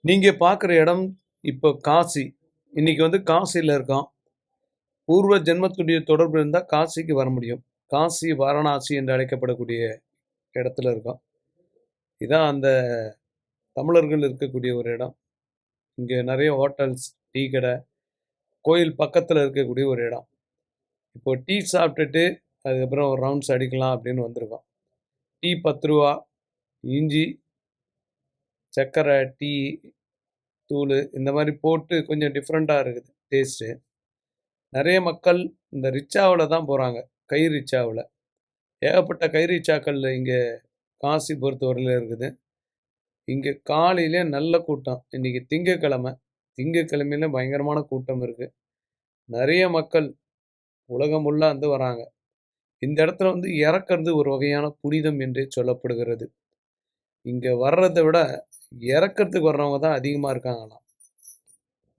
நீங்க பார்க்குற இடம் இப்போ காசி. இன்னைக்கு காசில இருக்கோம். பூர்வ ஜென்மத்துடைய தொடர்பு இருந்தா காசிக்கு வர முடியும். காசி, வாரணாசி என்று அழைக்கப்படக்கூடிய இடத்துல இருக்கோம். இதான் அந்த தமிழர்கள் இருக்கக்கூடிய ஒரு இடம். இங்க நெறைய ஹோட்டல்ஸ், டீ கடை, கோயில் பக்கத்துல இருக்கக்கூடிய ஒரு இடம். இப்போ டீ சாப்பிட்டுட்டு அதுக்கப்புறம் ஒரு ரவுண்ட்ஸ் அடிக்கலாம் அப்படின்னு வந்திருக்கோம். டீ ரூ. 10, இஞ்சி, சர்க்கரை, டீ தூளு இந்த மாரி போட்டு கொஞ்சம் டிஃப்ரெண்ட்டா இருக்குது டேஸ்ட்டு. நெறைய மக்கள் இந்த ரிக்ஷாவுல தான் போறாங்க. கை ரிக்ஷாவுல. ஏகப்பட்ட கை ரிக்ஷாக்கள் இங்க காசி பொறுத்தவரையில இருக்குது. இங்க காலையிலே நல்ல கூட்டம். இன்னைக்கு திங்கட்கிழமை. திங்கட்கிழமையில பயங்கரமான கூட்டம் இருக்கு. நெறைய மக்கள் உலகம் ஃபுல்லா வராங்க. இந்த இடத்துல இறக்கறது ஒரு வகையான புனிதம் என்றே சொல்லப்படுகிறது. இங்க வர்றத விட இறக்கறதுக்கு வர்றவங்க தான் அதிகமா இருக்காங்களாம்.